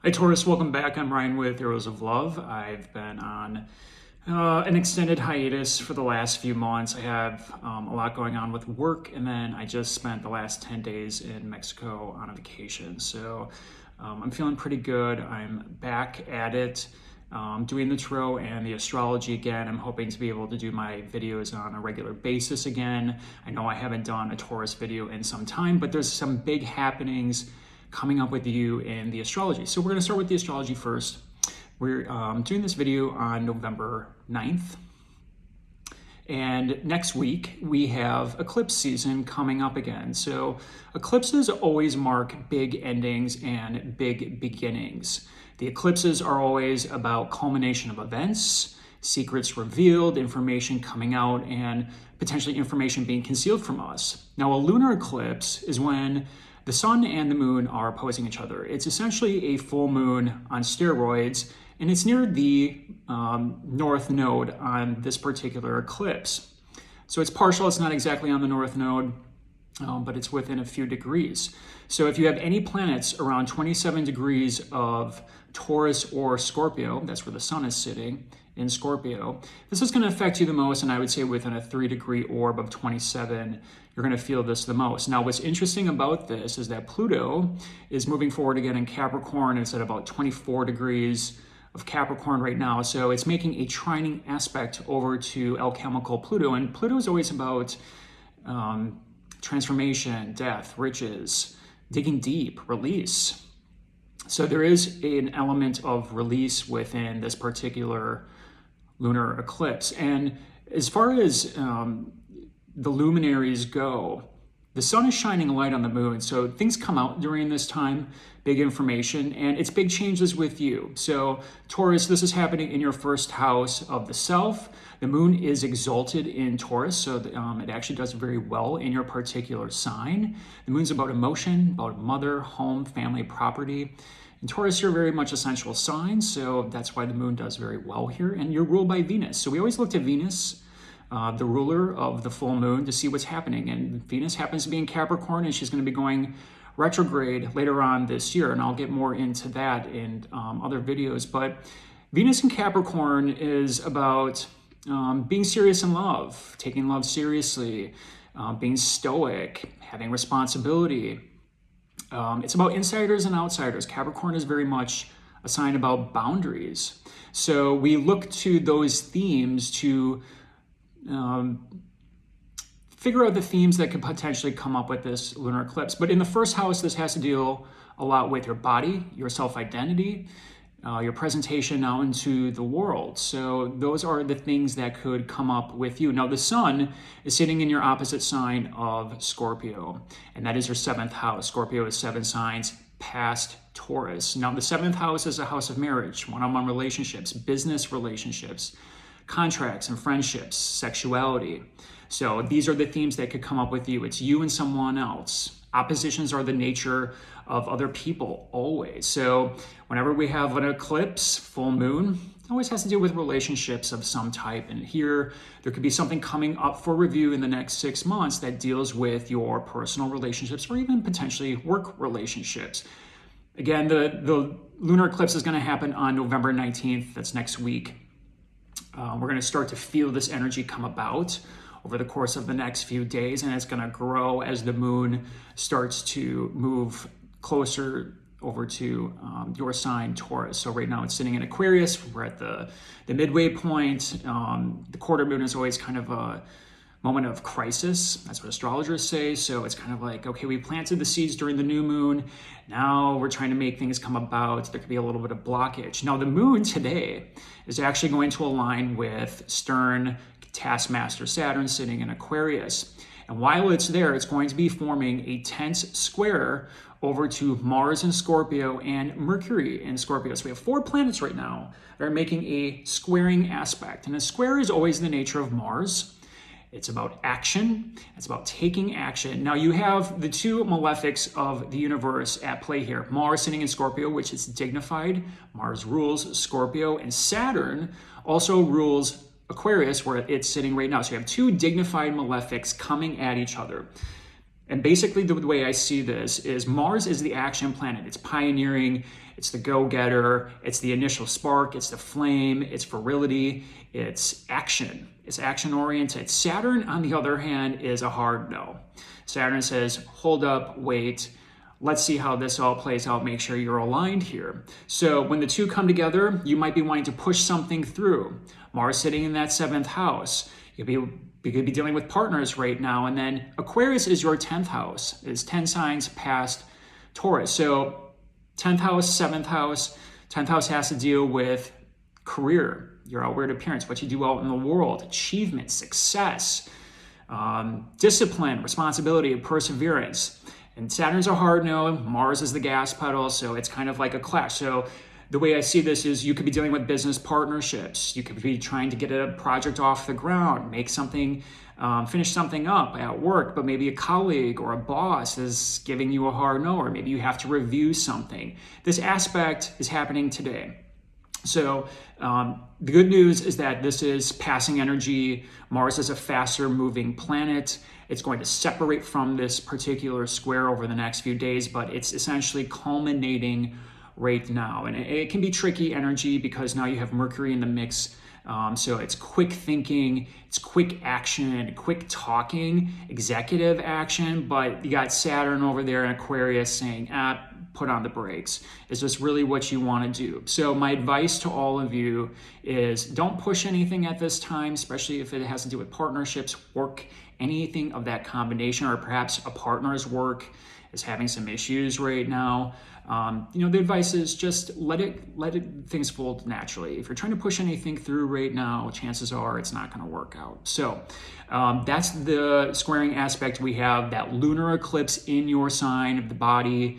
Hi Taurus, welcome back. I'm Ryan with Arrows of Love. I've been on an extended hiatus for the last few months. I have a lot going on with work, and then I just spent the last 10 days in Mexico on a vacation. So I'm feeling pretty good. I'm back at it, doing the tarot and the astrology again. I'm hoping to be able to do my videos on a regular basis again. I know I haven't done a Taurus video in some time, but there's some big happenings coming up with you in the astrology. So we're going to start with the astrology first. We're doing this video on November 9th. And next week, we have eclipse season coming up again. So eclipses always mark big endings and big beginnings. The eclipses are always about culmination of events, secrets revealed, information coming out, and potentially information being concealed from us. Now, a lunar eclipse is when the sun and the moon are opposing each other. It's essentially a full moon on steroids, and it's near the north node on this particular eclipse. So it's partial, it's not exactly on the north node, but it's within a few degrees. So if you have any planets around 27 degrees of Taurus or Scorpio, that's where the sun is sitting, in Scorpio, this is going to affect you the most, and I would say within a 3-degree orb of 27, you're going to feel this the most. Now, what's interesting about this is that Pluto is moving forward again in Capricorn. It's at about 24 degrees of Capricorn right now, so it's making a trining aspect over to alchemical Pluto, and Pluto is always about transformation, death, riches, digging deep, release. So there is an element of release within this particular lunar eclipse. And as far as the luminaries go, the sun is shining a light on the moon. So things come out during this time, big information, and it's big changes with you. So Taurus, this is happening in your first house of the self. The moon is exalted in Taurus, so it actually does very well in your particular sign. The moon's about emotion, about mother, home, family, property. In Taurus, you're very much a sensual sign, so that's why the moon does very well here. And you're ruled by Venus. So we always look to Venus, the ruler of the full moon, to see what's happening. And Venus happens to be in Capricorn, and she's going to be going retrograde later on this year. And I'll get more into that in other videos. But Venus in Capricorn is about being serious in love, taking love seriously, being stoic, having responsibility. It's about insiders and outsiders. Capricorn is very much a sign about boundaries. So we look to those themes to figure out the themes that could potentially come up with this lunar eclipse. But in the first house, this has to deal a lot with your body, your self-identity, your presentation out into the world. So those are the things that could come up with you. Now, the sun is sitting in your opposite sign of Scorpio, and that is your 7th house. Scorpio is 7 signs past Taurus. Now, the 7th house is a house of marriage, one-on-one relationships, business relationships, contracts and friendships, sexuality. So these are the themes that could come up with you. It's you and someone else. Oppositions are the nature of other people always. So whenever we have an eclipse, full moon, it always has to do with relationships of some type. And here, there could be something coming up for review in the next 6 months that deals with your personal relationships or even potentially work relationships. Again, the lunar eclipse is going to happen on November 19th. That's next week. We're going to start to feel this energy come about over the course of the next few days, and it's going to grow as the moon starts to move closer over to your sign, Taurus. So right now it's sitting in Aquarius. We're at the midway point. The quarter moon is always kind of a moment of crisis. That's what astrologers say. So it's kind of like, okay, we planted the seeds during the new moon. Now we're trying to make things come about. There could be a little bit of blockage. Now the moon today is actually going to align with stern taskmaster Saturn sitting in Aquarius. And while it's there, it's going to be forming a tense square over to Mars in Scorpio and Mercury in Scorpio. So we have 4 planets right now that are making a squaring aspect. And a square is always the nature of Mars. It's about action. It's about taking action. Now you have the 2 malefics of the universe at play here. Mars sitting in Scorpio, which is dignified. Mars rules Scorpio, and Saturn also rules Aquarius, where it's sitting right now. So you have 2 dignified malefics coming at each other. And basically the way I see this is Mars is the action planet. It's pioneering, it's the go-getter, it's the initial spark, it's the flame, it's virility, it's action. It's action-oriented. Saturn, on the other hand, is a hard no. Saturn says, hold up, wait, let's see how this all plays out, make sure you're aligned here. So when the two come together, you might be wanting to push something through. Mars sitting in that 7th house. You could be dealing with partners right now. And then Aquarius is your 10th house. It's 10 signs past Taurus. So 10th house, 7th house. 10th house has to deal with career, your outward appearance, what you do out in the world, achievement, success, discipline, responsibility, perseverance. And Saturn's a hard no, Mars is the gas pedal, so it's kind of like a clash. So the way I see this is you could be dealing with business partnerships. You could be trying to get a project off the ground, make something, finish something up at work, but maybe a colleague or a boss is giving you a hard no, or maybe you have to review something. This aspect is happening today. So the good news is that this is passing energy. Mars is a faster moving planet. It's going to separate from this particular square over the next few days, but it's essentially culminating right now. And it can be tricky energy because now you have Mercury in the mix. So it's quick thinking, it's quick action, quick talking, executive action, but you got Saturn over there in Aquarius saying, put on the brakes. Is this really what you want to do? So my advice to all of you is don't push anything at this time, especially if it has to do with partnerships, work, anything of that combination, or perhaps a partner's work is having some issues right now. The advice is just let things fold naturally. If you're trying to push anything through right now, chances are it's not going to work out. So that's the squaring aspect. We have that lunar eclipse in your sign of the body,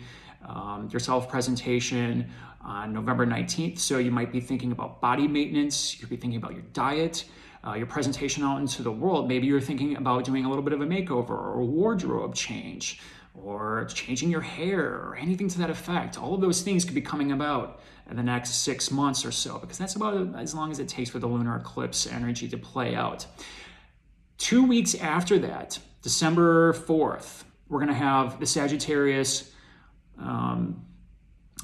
your self-presentation on November 19th. So you might be thinking about body maintenance. You could be thinking about your diet, your presentation out into the world. Maybe you're thinking about doing a little bit of a makeover or a wardrobe change, or changing your hair, or anything to that effect. All of those things could be coming about in the next 6 months or so, because that's about as long as it takes for the lunar eclipse energy to play out. 2 weeks after that, December 4th, we're going to have the Sagittarius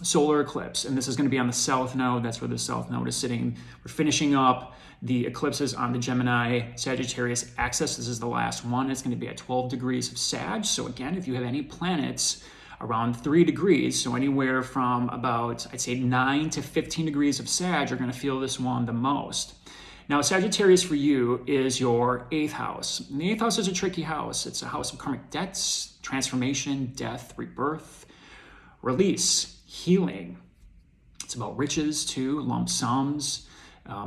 solar eclipse, and this is going to be on the south node. That's where the south node is sitting. We're finishing up the eclipses on the Gemini Sagittarius axis. This is the last one. It's going to be at 12 degrees of Sag. So again, if you have any planets around 3 degrees, so anywhere from about, I'd say 9 to 15 degrees of Sag, you're going to feel this one the most. Now, Sagittarius for you is your 8th house. And the 8th house is a tricky house. It's a house of karmic debts, transformation, death, rebirth, release, healing. It's about riches too, lump sums,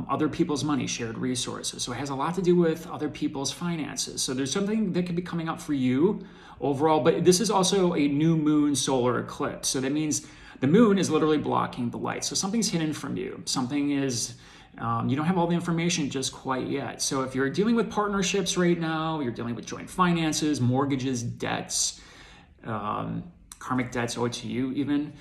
other people's money, shared resources. So it has a lot to do with other people's finances. So there's something that could be coming up for you overall, but this is also a new moon solar eclipse. So that means the moon is literally blocking the light. So something's hidden from you. Something is, you don't have all the information just quite yet. So if you're dealing with partnerships right now, you're dealing with joint finances, mortgages, debts, karmic debts owed to you even,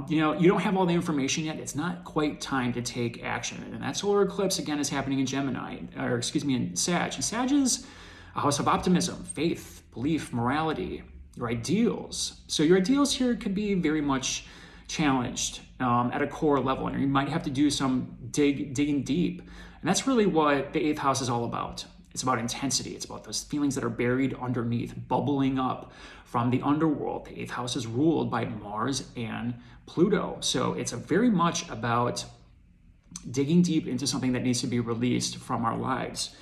you don't have all the information yet. It's not quite time to take action. And that solar eclipse, again, is happening in in Sag. And Sag is a house of optimism, faith, belief, morality, your ideals. So your ideals here could be very much challenged at a core level. And you might have to do some digging deep. And that's really what the 8th house is all about. It's about intensity. It's about those feelings that are buried underneath, bubbling up from the underworld. The 8th house is ruled by Mars and Pluto. So it's very much about digging deep into something that needs to be released from our lives.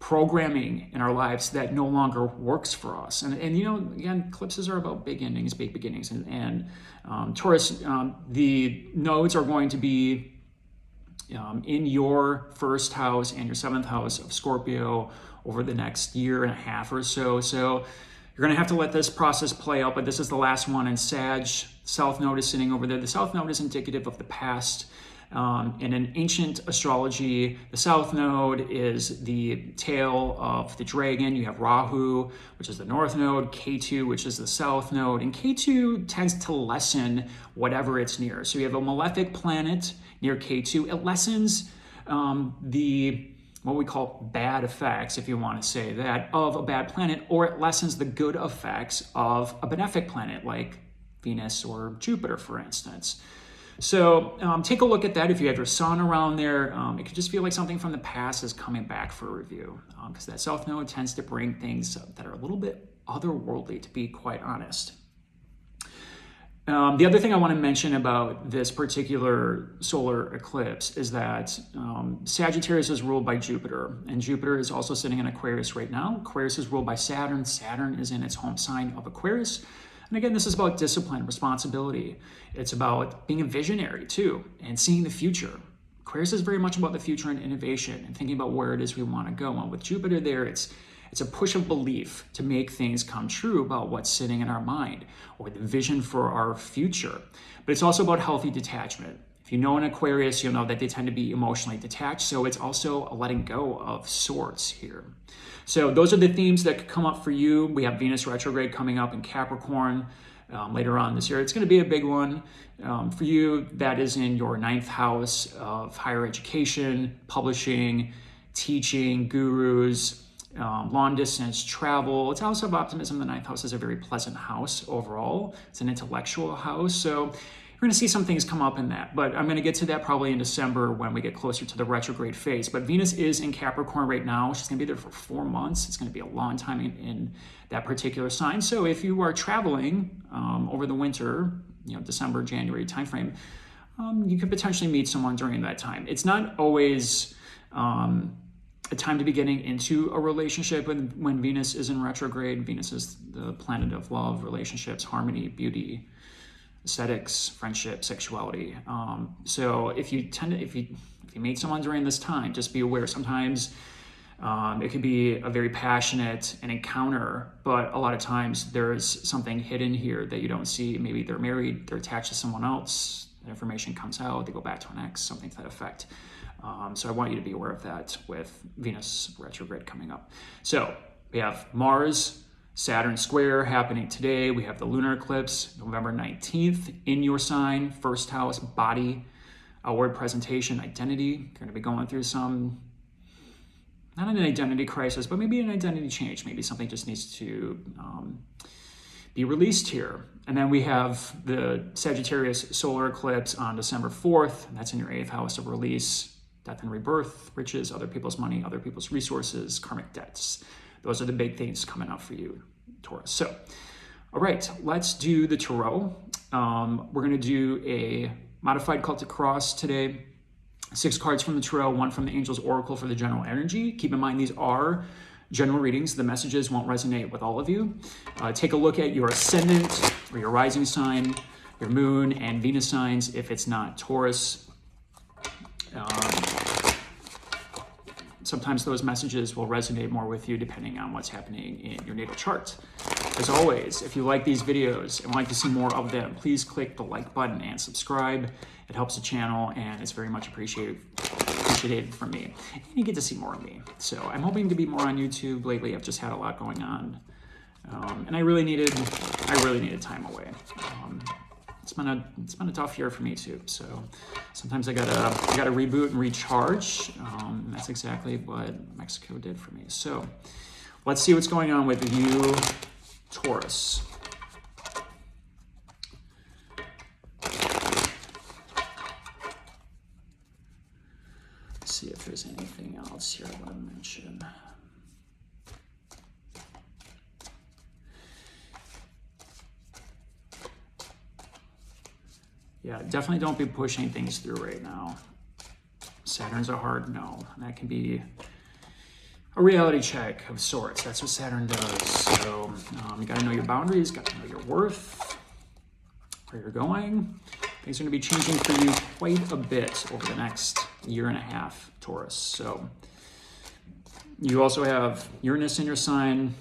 Programming in our lives that no longer works for us. And again, eclipses are about big endings, big beginnings. And Taurus, the nodes are going to be in your 1st house and your 7th house of Scorpio over the next year and a half or so. So you're going to have to let this process play out, but this is the last one in Sag. South node is sitting over there. The South node is indicative of the past. In an ancient astrology, the South node is the tail of the dragon. You have Rahu, which is the North node, Ketu, which is the South node, and Ketu tends to lessen whatever it's near. So you have a malefic planet near Ketu. It lessens what we call bad effects, if you want to say that, of a bad planet, or it lessens the good effects of a benefic planet like Venus or Jupiter, for instance. So take a look at that. If you have your sun around there, it could just feel like something from the past is coming back for review, because that South Node tends to bring things that are a little bit otherworldly, to be quite honest. The other thing I want to mention about this particular solar eclipse is that Sagittarius is ruled by Jupiter, and Jupiter is also sitting in Aquarius right now. Aquarius is ruled by Saturn. Saturn is in its home sign of Aquarius. And again, this is about discipline, responsibility. It's about being a visionary too, and seeing the future. Aquarius is very much about the future and innovation and thinking about where it is we want to go. And with Jupiter there, it's a push of belief to make things come true about what's sitting in our mind or the vision for our future. But it's also about healthy detachment. If you know an Aquarius, you'll know that they tend to be emotionally detached. So it's also a letting go of sorts here. So those are the themes that could come up for you. We have Venus retrograde coming up in Capricorn later on this year. It's going to be a big one for you. That is in your 9th house of higher education, publishing, teaching, gurus, long distance travel. It's a house of optimism. The 9th house is a very pleasant house overall. It's an intellectual house. So you're going to see some things come up in that, but I'm going to get to that probably in December when we get closer to the retrograde phase. But Venus is in Capricorn right now. She's going to be there for 4 months. It's going to be a long time in that particular sign. So if you are traveling over the winter, December, January timeframe, you could potentially meet someone during that time. It's not always a time to be getting into a relationship when Venus is in retrograde. Venus is the planet of love, relationships, harmony, beauty, aesthetics, friendship, sexuality. So if you meet someone during this time, just be aware. Sometimes it can be a very passionate an encounter, but a lot of times there's something hidden here that you don't see. Maybe they're married, they're attached to someone else, that information comes out, they go back to an ex, something to that effect. So I want you to be aware of that with Venus retrograde coming up. So we have Mars, Saturn square happening today. We have the lunar eclipse, November 19th, in your sign, 1st house, body, outward presentation, identity. You're going to be going through some, not an identity crisis, but maybe an identity change. Maybe something just needs to be released here. And then we have the Sagittarius solar eclipse on December 4th. And that's in your 8th house of release, death and rebirth, riches, other people's money, other people's resources, karmic debts. Those are the big things coming up for you, Taurus. So, all right, let's do the Tarot. We're going to do a modified Celtic cross today. 6 cards from the Tarot, 1 from the Angel's Oracle for the general energy. Keep in mind these are general readings. The messages won't resonate with all of you. Take a look at your ascendant or your rising sign, your moon and Venus signs if it's not Taurus. Sometimes those messages will resonate more with you depending on what's happening in your natal chart. As always, if you like these videos and would like to see more of them, please click the like button and subscribe. It helps the channel and it's very much appreciated from me. And you get to see more of me. So I'm hoping to be more on YouTube lately. I've just had a lot going on. And I really needed time away. It's been a tough year for me too. So sometimes I gotta reboot and recharge. And that's exactly what Mexico did for me. So let's see what's going on with you, Taurus. Let's see if there's anything else here I want to mention. Yeah, definitely don't be pushing things through right now. Saturn's a hard no. That can be a reality check of sorts. That's what Saturn does. So you got to know your boundaries, got to know your worth, where you're going. Things are going to be changing for you quite a bit over the next year and a half, Taurus. So you also have Uranus in your sign.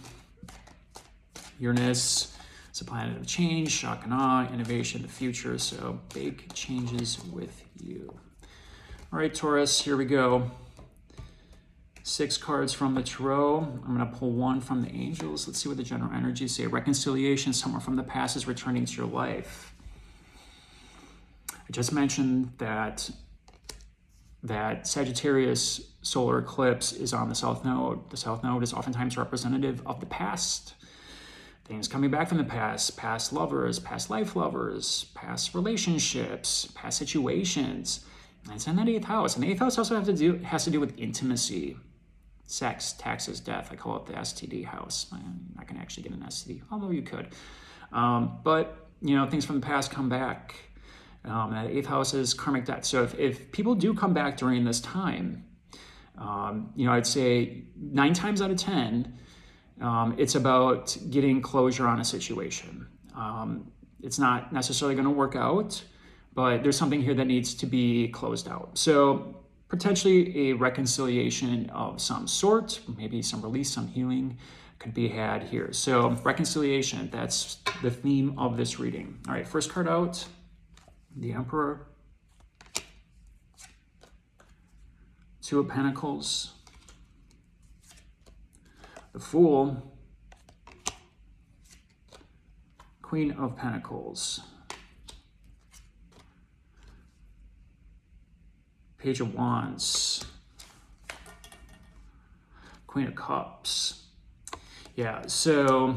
Uranus, it's a planet of change, shock and awe, innovation, the future. So big changes with you. All right, Taurus, here we go. 6 cards from the Tarot. I'm going to pull 1 from the Angels. Let's see what the general energies say. Reconciliation, someone from the past is returning to your life. I just mentioned that that Sagittarius solar eclipse is on the South Node. The South Node is oftentimes representative of the past. Things coming back from the past lovers, past life lovers, past relationships, past situations. And it's in that 8th house. And the 8th house also has to do with intimacy, sex, taxes, death. I call it the STD house. I'm not going to actually get an STD, although you could. But, things from the past come back. That 8th house is karmic debt. So if people do come back during this time, I'd say 9 times out of 10, it's about getting closure on a situation. It's not necessarily going to work out, but there's something here that needs to be closed out. So potentially a reconciliation of some sort, maybe some release, some healing could be had here. So reconciliation, that's the theme of this reading. All right, first card out, the Emperor, 2 of Pentacles, the Fool, Queen of Pentacles, Page of Wands, Queen of Cups. Yeah, so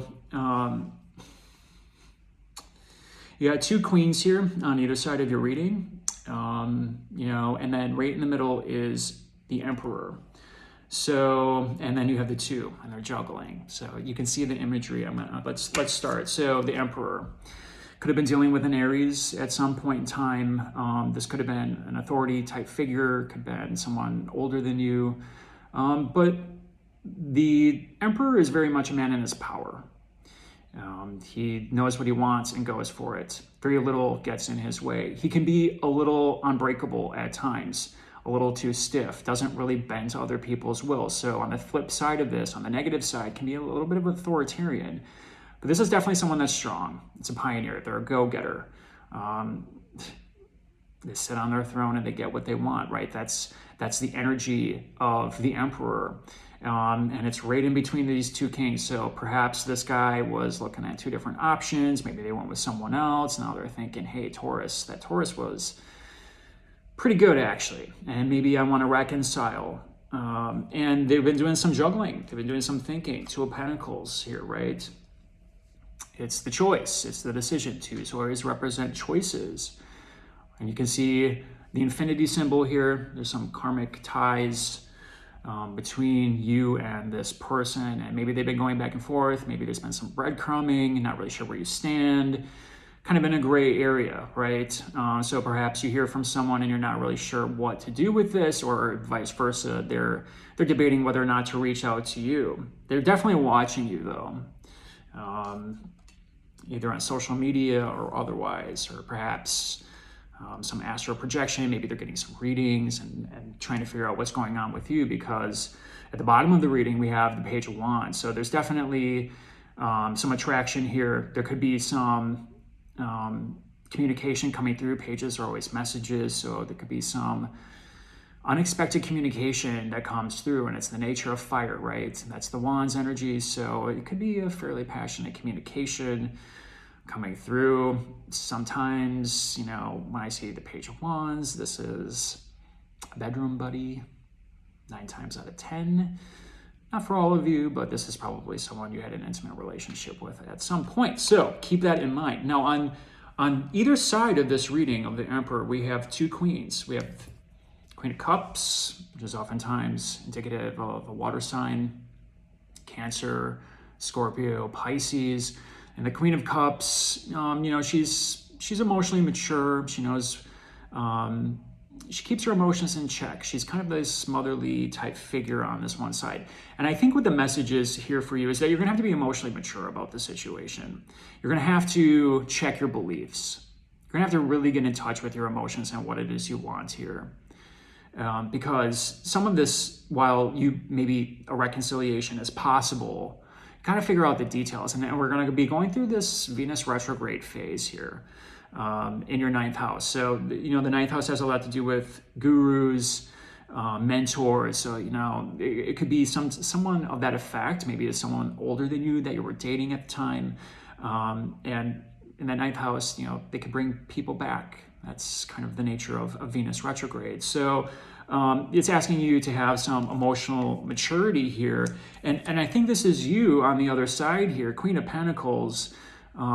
you got 2 queens here on either side of your reading, and then right in the middle is the Emperor. So, and then you have the 2, and they're juggling. So you can see the imagery. Let's start. So the Emperor could have been dealing with an Aries at some point in time. This could have been an authority type figure, could have been someone older than you. But the Emperor is very much a man in his power. He knows what he wants and goes for it. Very little gets in his way. He can be a little unbreakable at times, a little too stiff, doesn't really bend to other people's will. So on the flip side of this, on the negative side, can be a little bit of authoritarian. But this is definitely someone that's strong. It's a pioneer. They're a go-getter. They sit on their throne and they get what they want, right? That's the energy of the Emperor. And it's right in between these 2 kings. So perhaps this guy was looking at 2 different options. Maybe they went with someone else. Now they're thinking, hey, Taurus, that Taurus was pretty good, actually. And maybe I want to reconcile. And they've been doing some juggling. They've been doing some thinking. 2 of Pentacles here, right? It's the choice. It's the decision. 2s always represent choices. And you can see the infinity symbol here. There's some karmic ties between you and this person, and maybe they've been going back and forth. Maybe there's been some breadcrumbing, not really sure where you stand, kind of in a gray area, right? So perhaps you hear from someone and you're not really sure what to do with this, or vice versa. They're debating whether or not to reach out to you. They're definitely watching you though, either on social media or otherwise, or perhaps some astral projection. Maybe they're getting some readings and trying to figure out what's going on with you, because at the bottom of the reading, we have the Page of Wands. So there's definitely some attraction here. There could be some communication coming through. Pages are always messages. So there could be some unexpected communication that comes through, and it's the nature of fire, right? And that's the Wands energy. So it could be a fairly passionate communication coming through. Sometimes, when I see the Page of Wands, this is a bedroom buddy, 9 times out of 10. Not for all of you, but this is probably someone you had an intimate relationship with at some point. So keep that in mind. Now, on either side of this reading of the Emperor, we have 2 queens. We have Queen of Cups, which is oftentimes indicative of a water sign, Cancer, Scorpio, Pisces. And the Queen of Cups, she's emotionally mature. She knows, she keeps her emotions in check. She's kind of this motherly type figure on this one side. And I think what the message is here for you is that you're going to have to be emotionally mature about the situation. You're going to have to check your beliefs. You're going to have to really get in touch with your emotions and what it is you want here. Because some of this, while maybe a reconciliation is possible, kind of figure out the details. And we're going to be going through this Venus retrograde phase here in your 9th house. So, the 9th house has a lot to do with gurus, mentors. So, it could be someone of that effect. Maybe it's someone older than you that you were dating at the time. And in the 9th house, they could bring people back. That's kind of the nature of Venus retrograde. So It's asking you to have some emotional maturity here. And I think this is you on the other side here. Queen of Pentacles.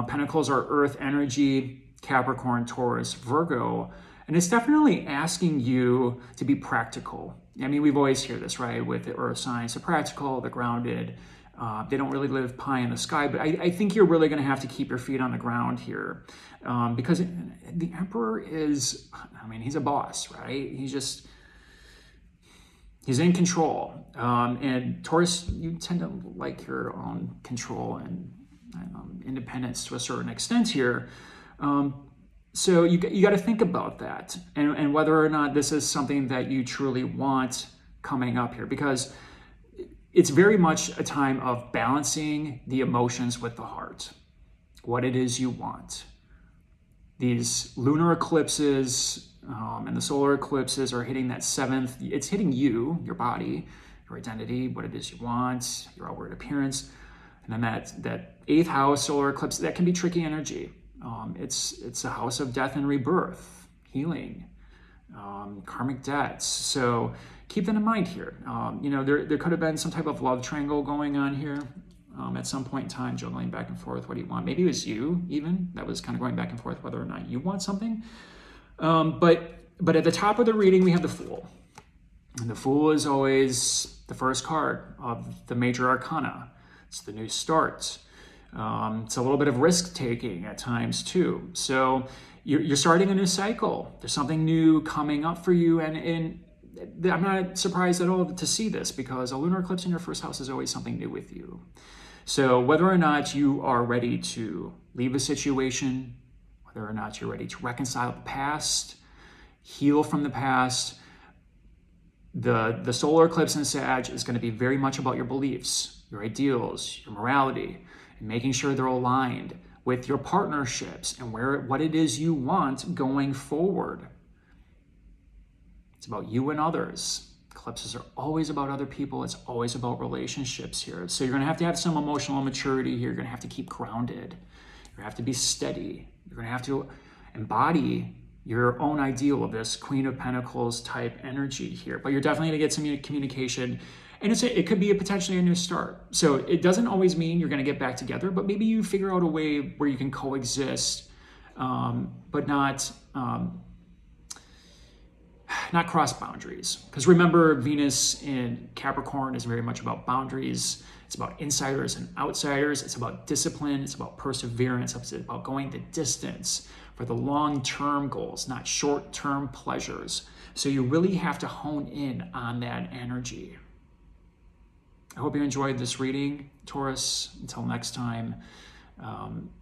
Pentacles are earth energy, Capricorn, Taurus, Virgo. And it's definitely asking you to be practical. I mean, we've always heard this, right? With the earth signs, the practical, the grounded. They don't really live pie in the sky, but I think you're really going to have to keep your feet on the ground here, because the Emperor is, I mean, he's a boss, right? He's in control. And Taurus, you tend to like your own control and independence to a certain extent here. So you got to think about that and whether or not this is something that you truly want coming up here, because it's very much a time of balancing the emotions with the heart, what it is you want. These lunar eclipses and the solar eclipses are hitting that 7th. It's hitting you, your body, your identity, what it is you want, your outward appearance. And then that 8th house solar eclipse, that can be tricky energy. It's a house of death and rebirth, healing, karmic debts. So keep that in mind here. There could have been some type of love triangle going on here at some point in time, juggling back and forth. What do you want? Maybe it was you even that was kind of going back and forth whether or not you want something. But at the top of the reading, we have the Fool. And the Fool is always the first card of the major arcana. It's the new start. It's a little bit of risk-taking at times too. So you're starting a new cycle. There's something new coming up for you, and I'm not surprised at all to see this, because a lunar eclipse in your first house is always something new with you. So whether or not you are ready to leave a situation, whether or not you're ready to reconcile the past, heal from the past, the solar eclipse in Sag is going to be very much about your beliefs, your ideals, your morality, and making sure they're aligned with your partnerships and what it is you want going forward. It's about you and others. Eclipses are always about other people. It's always about relationships here. So you're going to have some emotional maturity here. You're going to have to keep grounded. You're going to have to be steady. You're going to have to embody your own ideal of this Queen of Pentacles type energy here. But you're definitely going to get some communication. And it could be potentially a new start. So it doesn't always mean you're going to get back together, but maybe you figure out a way where you can coexist, but not cross boundaries. Because remember, Venus in Capricorn is very much about boundaries. It's about insiders and outsiders. It's about discipline. It's about perseverance. It's about going the distance for the long-term goals, not short-term pleasures. So you really have to hone in on that energy. I hope you enjoyed this reading, Taurus. Until next time,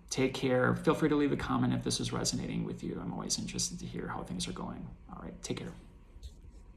take care. Feel free to leave a comment if this is resonating with you. I'm always interested to hear how things are going. All right, take care.